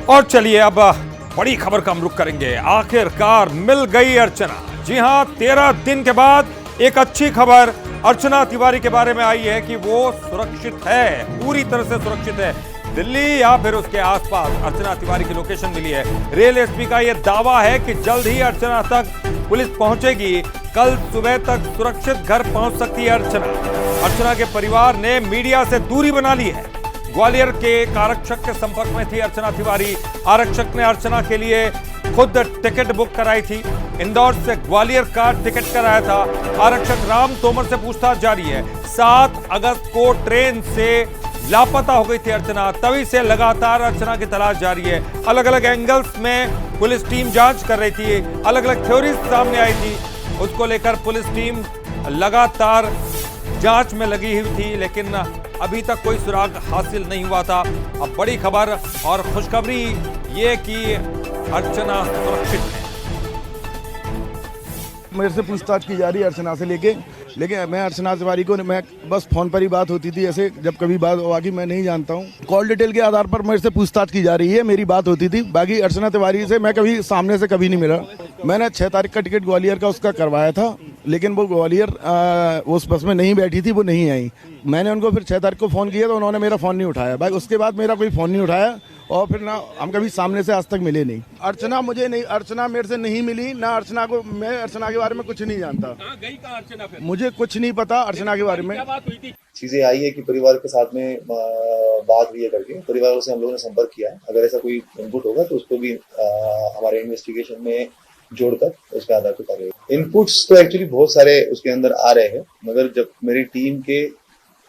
और चलिए अब बड़ी खबर का हम रुख करेंगे। आखिरकार मिल गई अर्चना। जी हां, 13 दिन के बाद एक अच्छी खबर अर्चना तिवारी के बारे में आई है कि वो सुरक्षित है, पूरी तरह से सुरक्षित है। दिल्ली या फिर उसके आसपास अर्चना तिवारी की लोकेशन मिली है। रेल एसपी का यह दावा है कि जल्द ही अर्चना तक पुलिस पहुंचेगी। कल सुबह तक सुरक्षित घर पहुंच सकती है अर्चना। अर्चना के परिवार ने मीडिया से दूरी बना ली है। ग्वालियर के एक आरक्षक के संपर्क में थी अर्चना तिवारी। आरक्षक ने अर्चना के लिए खुद टिकट बुक कराई थी। इंदौर से ग्वालियर का टिकट कराया था। आरक्षक राम तोमर से पूछताछ जारी है। 7 अगस्त को ट्रेन से लापता हो गई थी अर्चना, तभी से लगातार अर्चना की तलाश जारी है। अलग अलग एंगल्स में पुलिस टीम जांच कर रही थी, अलग अलग थ्योरीज सामने आई थी। उसको लेकर पुलिस टीम लगातार जांच में लगी हुई थी, लेकिन अभी तक कोई सुराग हासिल नहीं हुआ था। अब बड़ी खबर और खुशखबरी ये कि अर्चना सुरक्षित है। मेरे से पूछताछ की जा रही है अर्चना से लेकिन मैं अर्चना तिवारी को मैं बस फोन पर ही बात होती थी, ऐसे जब कभी बात बाकी मैं नहीं जानता हूँ। कॉल डिटेल के आधार पर मेरे से पूछताछ की जा रही है, मेरी बात होती थी। बाकी अर्चना तिवारी से मैं कभी सामने से कभी नहीं मिला। मैंने 6 तारीख का टिकट ग्वालियर का उसका करवाया था, लेकिन वो ग्वालियर उस बस में नहीं बैठी थी, वो नहीं आई। मैंने उनको फिर 6 तारीख को फ़ोन किया तो उन्होंने मेरा फ़ोन नहीं उठाया। भाई उसके बाद मेरा कोई फ़ोन नहीं उठाया और फिर ना हम कभी सामने से आज तक मिले नहीं। अर्चना मेरे से नहीं मिली ना। मैं अर्चना के बारे में कुछ नहीं जानता। अर्चना फिर मुझे कुछ नहीं पता अर्चना के बारे में। क्या बात हुई थी? चीजें आई है कि परिवार के साथ में बात हुई है करके परिवार से हम लोगों ने संपर्क किया है। अगर ऐसा कोई इनपुट होगा तो उसको भी हमारे इन्वेस्टिगेशन में जोड़कर उसके आधार पर कार्रवाई। इनपुट्स तो एक्चुअली बहुत सारे उसके अंदर आ रहे हैं, मगर जब मेरी टीम के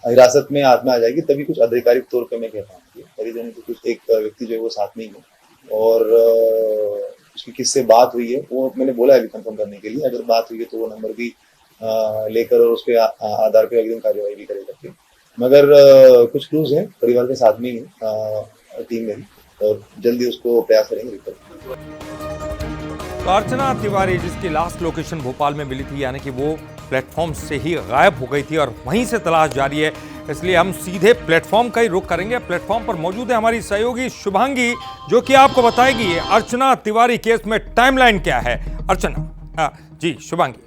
हिरासत में हाथ में आ जाएगी तभी कुछ आधिकारिक तौर पे मैं कह पाऊंगी। परिजनों के कुछ एक व्यक्ति जो है वो साथ में ही है और उसकी किससे बात हुई है वो मैंने बोला है अभी कंफर्म करने के लिए। अगर बात हुई है तो वो नंबर भी लेकर और उसके आधार पर अग्रिम कार्यवाही भी करे करके। मगर कुछ क्लूज हैं परिवार के साथ में ही टीम में और जल्दी उसको प्रयास करेंगे रिकवर। तो अर्चना तिवारी जिसकी लास्ट लोकेशन भोपाल में मिली थी, यानी कि वो प्लेटफॉर्म से ही गायब हो गई थी और वहीं से तलाश जारी है। इसलिए हम सीधे प्लेटफॉर्म का ही रुख करेंगे। प्लेटफॉर्म पर मौजूद है हमारी सहयोगी शुभांगी, जो कि आपको बताएगी अर्चना तिवारी केस में टाइमलाइन क्या है। अर्चना जी शुभांगी।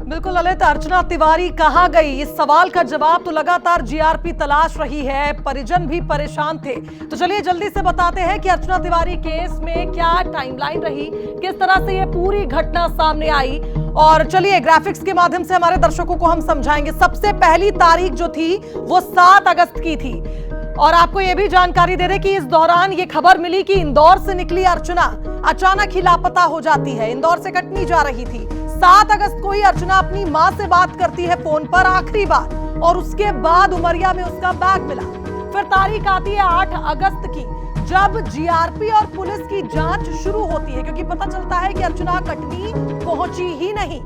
बिल्कुल ललित, अर्चना तिवारी कहां गई, इस सवाल का जवाब तो लगातार जीआरपी तलाश रही है। परिजन भी परेशान थे। तो चलिए जल्दी से बताते हैं कि अर्चना तिवारी केस में क्या टाइमलाइन रही, किस तरह से ये पूरी घटना सामने आई। और चलिए ग्राफिक्स के माध्यम से हमारे दर्शकों को हम समझाएंगे। सबसे पहली तारीख जो थी वो 7 अगस्त की थी और आपको यह भी जानकारी दे रहे कि इस दौरान ये खबर मिली कि इंदौर से निकली अर्चना अचानक ही लापता हो जाती है। इंदौर से कटनी जा रही थी। 7 अगस्त को ही अर्चना अपनी मां से बात करती है फोन पर आखिरी बार और उसके बाद उमरिया में उसका बैग मिला। फिर तारीख आती है 8 अगस्त की, जब जीआरपी और पुलिस की जांच शुरू होती है, क्योंकि पता चलता है कि अर्चना कटनी पहुंची ही नहीं।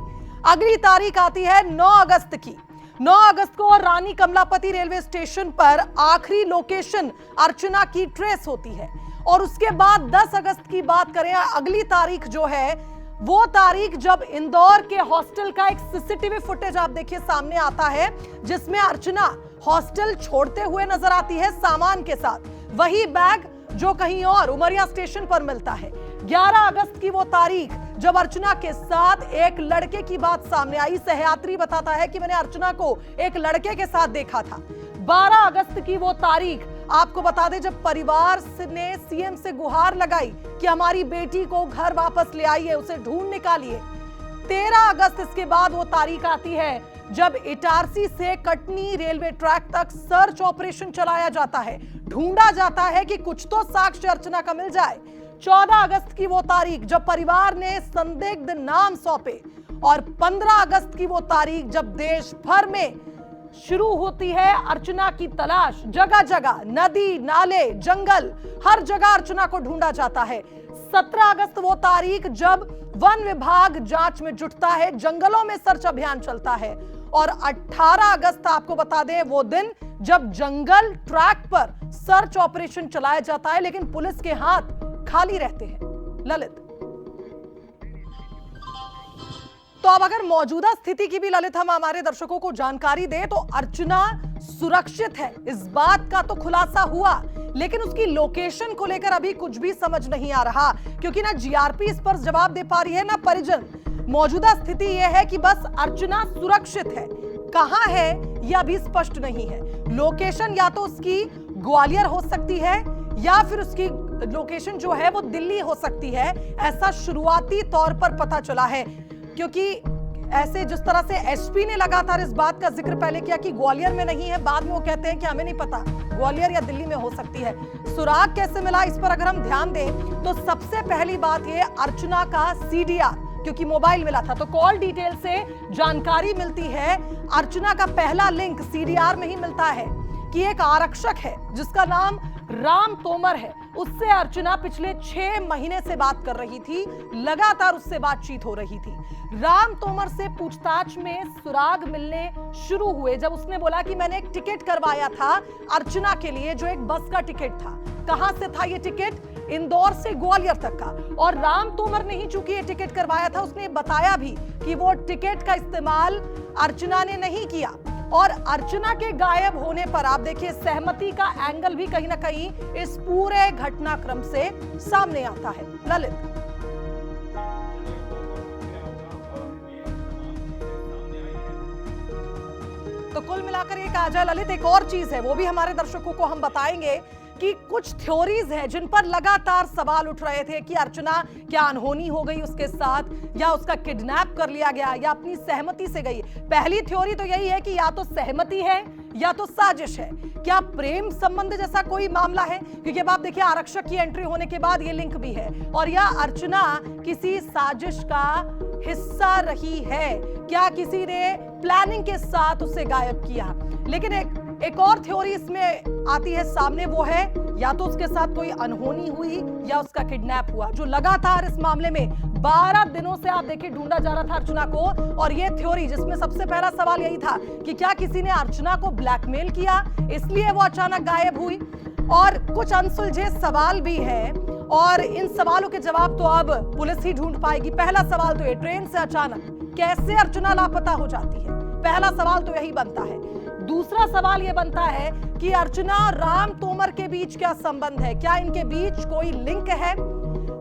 अगली तारीख आती है 9 अगस्त की। 9 अगस्त को रानी कमलापति रेलवे स्टेशन पर आखिरी लोकेशन अर्चना की ट्रेस होती है। और उसके बाद 10 अगस्त की बात करें, अगली तारीख जो है वो तारीख जब इंदौर के हॉस्टल का एक सीसीटीवी फुटेज आप देखिए सामने आता है, जिसमें अर्चना हॉस्टल छोड़ते हुए नजर आती है सामान के साथ। वही बैग जो कहीं और उमरिया स्टेशन पर मिलता है। 11 अगस्त की वो तारीख जब अर्चना के साथ एक लड़के की बात सामने आई। सहयात्री बताता है कि मैंने अर्चना को एक लड़के के साथ देखा था। 12 अगस्त की वो तारीख आपको बता दें जब परिवार ने सीएम से गुहार लगाई कि हमारी बेटी को घर वापस ले आइए, उसे ढूंढ निकालिए। 13 अगस्त इसके बाद वो तारीख आती है जब इटारसी से कटनी रेलवे ट्रैक तक सर्च ऑपरेशन चलाया जाता है। ढूंढा जाता है कि कुछ तो साक्ष्य अर्चना का मिल जाए। 14 अगस्त की वो तारीख जब परिवार ने संदिग्ध नाम सौंपे और 15 अगस्त की वो तारीख जब देश भर में शुरू होती है अर्चना की तलाश। जगह जगह नदी, नाले, जंगल, हर जगह अर्चना को ढूंढा जाता है। 17 अगस्त वो तारीख जब वन विभाग जांच में जुटता है, जंगलों में सर्च अभियान चलता है। और 18 अगस्त आपको बता दें वो दिन जब जंगल ट्रैक पर सर्च ऑपरेशन चलाया जाता है, लेकिन पुलिस के हाथ खाली रहते हैं। ललित, तो अब अगर मौजूदा स्थिति की भी ललित हम हमारे दर्शकों को जानकारी दें तो अर्चना सुरक्षित है, इस बात का तो खुलासा हुआ लेकिन उसकी लोकेशन को लेकर अभी कुछ भी समझ नहीं आ रहा, क्योंकि ना जीआरपी इस पर जवाब दे पा रही है ना परिजन। मौजूदा स्थिति यह है कि बस अर्चना सुरक्षित है, कहां है यह अभी स्पष्ट नहीं है। लोकेशन या तो उसकी ग्वालियर हो सकती है या फिर उसकी लोकेशन जो है वो दिल्ली हो सकती है, ऐसा शुरुआती तौर पर पता चला है। क्योंकि ऐसे जिस तरह से एसपी ने लगातार इस बात का जिक्र पहले किया कि ग्वालियर में नहीं है, बाद में वो कहते हैं कि हमें नहीं पता, ग्वालियर या दिल्ली में हो सकती है। सुराग कैसे मिला, इस पर अगर हम ध्यान दें तो सबसे पहली बात ये अर्चना का सीडीआर, क्योंकि मोबाइल मिला था तो कॉल डिटेल से जानकारी मिलती है। अर्चना का पहला लिंक सीडीआर में ही मिलता है कि एक आरक्षक है जिसका नाम राम तोमर है, उससे अर्चना पिछले 6 महीने से बात कर रही थी, लगातार उससे बातचीत हो रही थी। राम तोमर से पूछताछ में सुराग मिलने शुरू हुए जब उसने बोला कि मैंने एक टिकट करवाया था अर्चना के लिए, जो एक बस का टिकट था। कहां से था ये टिकट? इंदौर से ग्वालियर तक का। और राम तोमर ने ही चूंकि ये टिकट करवाया था, उसने बताया भी कि वो टिकट का इस्तेमाल अर्चना ने नहीं किया। और अर्चना के गायब होने पर आप देखिए सहमति का एंगल भी कहीं ना कहीं इस पूरे घटनाक्रम से सामने आता है। ललित, तो कुल मिलाकर ये कहा जाए ललित, एक और चीज है वो भी हमारे दर्शकों को हम बताएंगे कि कुछ थ्योरीज हैं जिन पर लगातार सवाल उठ रहे थे कि अर्चना क्या अनहोनी हो गई उसके साथ, या उसका किडनैप कर लिया गया, या अपनी सहमति से गई। पहली थ्योरी तो यही है कि या तो सहमति है या तो साजिश है। क्या प्रेम संबंध जैसा कोई मामला है? क्योंकि अब आप देखिए आरक्षक की एंट्री होने के बाद ये लिंक भी है। और या अर्चना किसी साजिश का हिस्सा रही है? क्या किसी ने प्लानिंग के साथ उसे गायब किया? लेकिन एक और थ्योरी इसमें आती है सामने, वो है या तो उसके साथ कोई अनहोनी हुई या उसका किडनैप हुआ, जो लगातार इस मामले में 12 दिनों से आप देखिए ढूंढा जा रहा था अर्चना को। और ये थ्योरी जिसमें सबसे पहला सवाल यही था कि क्या किसी ने अर्चना को ब्लैकमेल किया, इसलिए वो अचानक गायब हुई। और कुछ अनसुलझे सवाल भी हैं और इन सवालों के जवाब तो अब पुलिस ही ढूंढ पाएगी। पहला सवाल तो ये, ट्रेन से अचानक कैसे अर्चना लापता हो जाती है? पहला सवाल तो यही बनता है। दूसरा सवाल यह बनता है कि अर्चना और राम तोमर के बीच क्या संबंध है? क्या इनके बीच कोई लिंक है?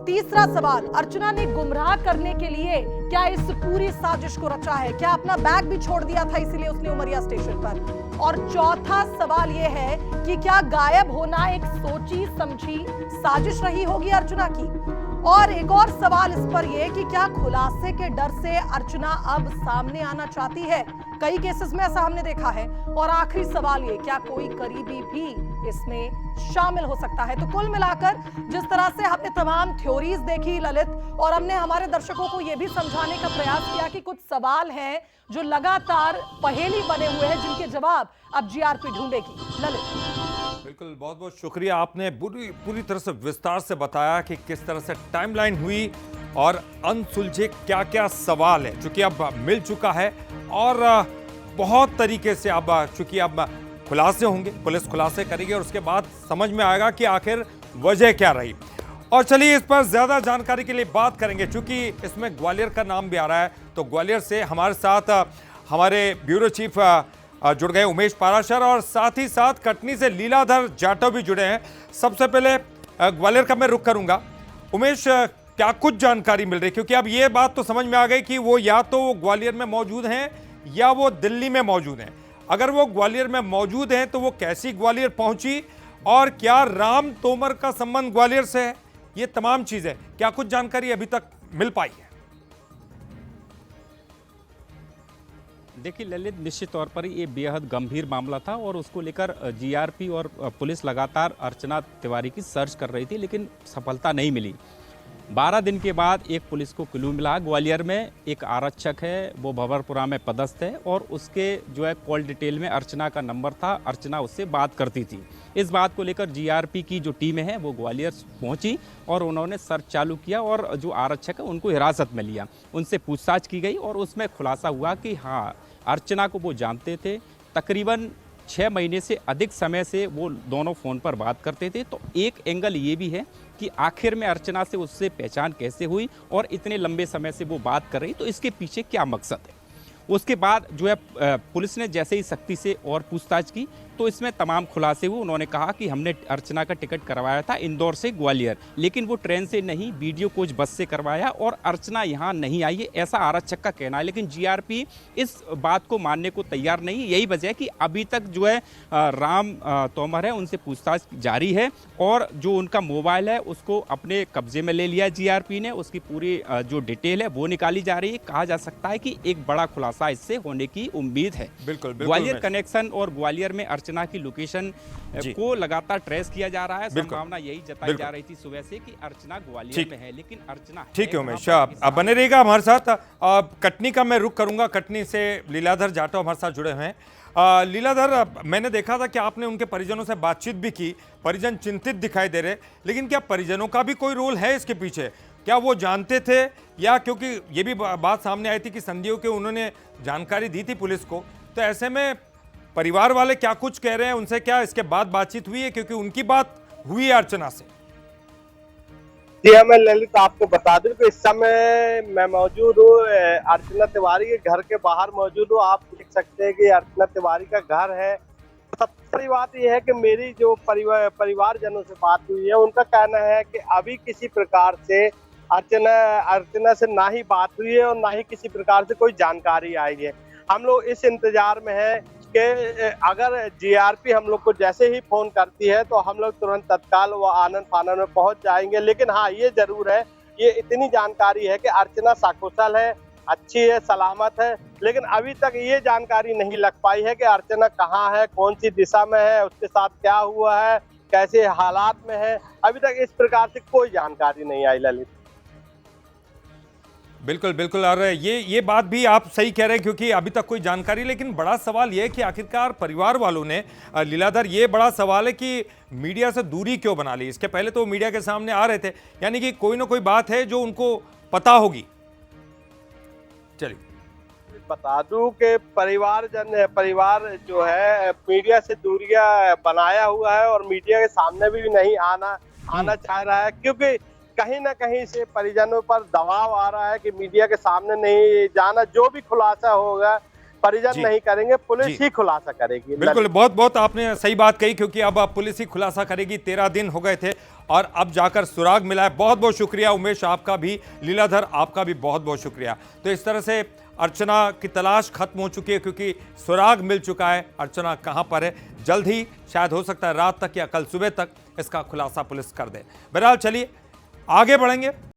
तीसरा सवाल, अर्चना ने गुमराह करने के लिए क्या इस पूरी साजिश को रचा है? क्या अपना बैग भी छोड़ दिया था इसीलिए उसने उमरिया स्टेशन पर? और चौथा सवाल यह है कि क्या गायब होना एक सोची समझी साजिश रही होगी अर्चना की? और एक और सवाल इस पर यह कि क्या खुलासे के डर से अर्चना अब सामने आना चाहती है? कई केसेस में ऐसा हमने देखा है। और आखिरी सवाल ये, क्या कोई करीबी भी इसमें शामिल हो सकता है? तो कुल मिलाकर जिस तरह से हमने तमाम थ्योरीज देखी ललित, और हमने हमारे दर्शकों को यह भी समझाने का प्रयास किया कि कुछ सवाल हैं जो लगातार पहेली बने हुए हैं जिनके जवाब अब जीआरपी ढूंढेगी। ललित, बिल्कुल, बहुत बहुत शुक्रिया, आपने पूरी तरह से विस्तार से बताया कि किस तरह से टाइमलाइन हुई और अनसुलझे क्या क्या सवाल है, चूंकि अब मिल चुका है और बहुत तरीके से अब चूंकि अब खुलासे होंगे, पुलिस खुलासे करेगी और उसके बाद समझ में आएगा कि आखिर वजह क्या रही। और चलिए इस पर ज्यादा जानकारी के लिए बात करेंगे, चूंकि इसमें ग्वालियर का नाम भी आ रहा है, तो ग्वालियर से हमारे साथ हमारे ब्यूरो चीफ जुड़ गए उमेश पाराशर, और साथ ही साथ कटनी से लीलाधर जाटव भी जुड़े हैं। सबसे पहले ग्वालियर का मैं रुख करूंगा। उमेश, क्या कुछ जानकारी मिल रही है? क्योंकि अब ये बात तो समझ में आ गई कि वो या तो ग्वालियर में मौजूद हैं या वो दिल्ली में मौजूद हैं। अगर वो ग्वालियर में मौजूद हैं तो वो कैसी ग्वालियर पहुंची, और क्या राम तोमर का संबंध ग्वालियर से है? ये तमाम चीजें, क्या कुछ जानकारी अभी तक मिल पाई है? देखिए ललित, निश्चित तौर पर ये बेहद गंभीर मामला था और उसको लेकर जीआरपी और पुलिस लगातार अर्चना तिवारी की सर्च कर रही थी, लेकिन सफलता नहीं मिली। 12 दिन के बाद एक पुलिस को क्लू मिला। ग्वालियर में एक आरक्षक है, वो भंवरपुरा में पदस्थ है, और उसके जो है कॉल डिटेल में अर्चना का नंबर था, अर्चना उससे बात करती थी। इस बात को लेकर जीआरपी की जो टीम है वो ग्वालियर पहुंची और उन्होंने सर्च चालू किया और जो आरक्षक है उनको हिरासत में लिया। उनसे पूछताछ की गई और उसमें खुलासा हुआ कि हाँ, अर्चना को वो जानते थे। तकरीबन 6 महीने से अधिक समय से वो दोनों फ़ोन पर बात करते थे। तो एक एंगल ये भी है कि आखिर में अर्चना से उससे पहचान कैसे हुई और इतने लंबे समय से वो बात कर रही, तो इसके पीछे क्या मकसद है। उसके बाद जो है पुलिस ने जैसे ही सख्ती से और पूछताछ की तो तो इसमें तमाम खुलासे हुए। उन्होंने कहा कि हमने अर्चना का टिकट करवाया था इंदौर से ग्वालियर, लेकिन वो ट्रेन से नहीं, वीडियो कोच बस से करवाया और अर्चना यहाँ नहीं आई है, ऐसा आरक्षक का कहना है। लेकिन जीआरपी इस बात को मानने को तैयार नहीं। यही वजह है कि अभी तक जो है राम तोमर है उनसे पूछताछ जारी है और जो उनका मोबाइल है उसको अपने कब्जे में ले लिया जीआरपी ने। उसकी पूरी जो डिटेल है वो निकाली जा रही है। कहा जा सकता है कि एक बड़ा खुलासा इससे होने की उम्मीद है। बिल्कुल ग्वालियर कनेक्शन और ग्वालियर में अर्चना की लोकेशन को लगातार ट्रेस किया जा रहा है। संभावना यही जताई जा रही थी सुबह से कि अर्चना ग्वालियर में है, लेकिन अर्चना ठीक है उमेश, अब बने रहिएगा हमारे साथ। कटनी का मैं रुख करूंगा, कटनी से लीलाधर जाटव हमारे साथ जुड़े हुए हैं। लीलाधर, मैंने देखा था कि आपने उनके परिजनों से बातचीत भी की, परिजन चिंतित दिखाई दे रहे, लेकिन क्या परिजनों का भी कोई रोल है इसके पीछे? क्या वो जानते थे, या क्योंकि ये भी बात सामने आई थी कि संदियों के उन्होंने जानकारी दी थी पुलिस को, तो ऐसे में परिवार वाले क्या कुछ कह रहे हैं, उनसे क्या इसके बाद बातचीत हुई है? क्योंकि उनकी बात हुई है अर्चना से। जी हाँ, मैं ललित आपको बता दूं कि इस समय मैं मौजूद हूँ अर्चना तिवारी के घर के बाहर मौजूद हूँ। आप देख सकते हैं कि अर्चना तिवारी का घर है। सबसे बड़ी बात यह है कि मेरी जो परिवारजनों से बात हुई है, उनका कहना है कि अभी किसी प्रकार से अर्चना से ना ही बात हुई है और ना ही किसी प्रकार से कोई जानकारी आई है। हम लोग इस इंतजार में है कि अगर जीआरपी हम लोग को जैसे ही फोन करती है तो हम लोग तुरंत तत्काल वो आनन फानन में पहुंच जाएंगे। लेकिन हाँ, ये जरूर है, ये इतनी जानकारी है कि अर्चना सकुशल है, अच्छी है, सलामत है। लेकिन अभी तक ये जानकारी नहीं लग पाई है कि अर्चना कहाँ है, कौन सी दिशा में है, उसके साथ क्या हुआ है, कैसे हालात में है। अभी तक इस प्रकार से कोई जानकारी नहीं आई ललित। बिल्कुल बिल्कुल, और ये बात भी आप सही कह रहे हैं, क्योंकि अभी तक कोई जानकारी। लेकिन बड़ा सवाल ये है कि आखिरकार परिवार वालों ने, लीलाधर, ये बड़ा सवाल है कि मीडिया से दूरी क्यों बना ली? इसके पहले तो मीडिया के सामने आ रहे थे, यानी कि कोई ना कोई बात है जो उनको पता होगी। चलिए बता दूं कि परिवार जो है मीडिया से दूरियां बनाया हुआ है और मीडिया के सामने भी नहीं आना चाह रहा है, क्योंकि कहीं ना कहीं से परिजनों पर दबाव आ रहा है कि मीडिया के सामने नहीं जाना। जो भी खुलासा होगा परिजन नहीं करेंगे, पुलिस ही खुलासा करेगी। बिल्कुल, बहुत बहुत आपने सही बात कही, क्योंकि अब पुलिस ही खुलासा करेगी। 13 दिन हो गए थे और अब जाकर सुराग मिला है। बहुत बहुत शुक्रिया उमेश, आपका भी। लीलाधर, आपका भी बहुत बहुत शुक्रिया। तो इस तरह से अर्चना की तलाश खत्म हो चुकी है, क्योंकि सुराग मिल चुका है। अर्चना कहां पर है, जल्द ही, शायद हो सकता है रात तक या कल सुबह तक, इसका खुलासा पुलिस कर दे। बहरहाल चलिए आगे बढ़ेंगे।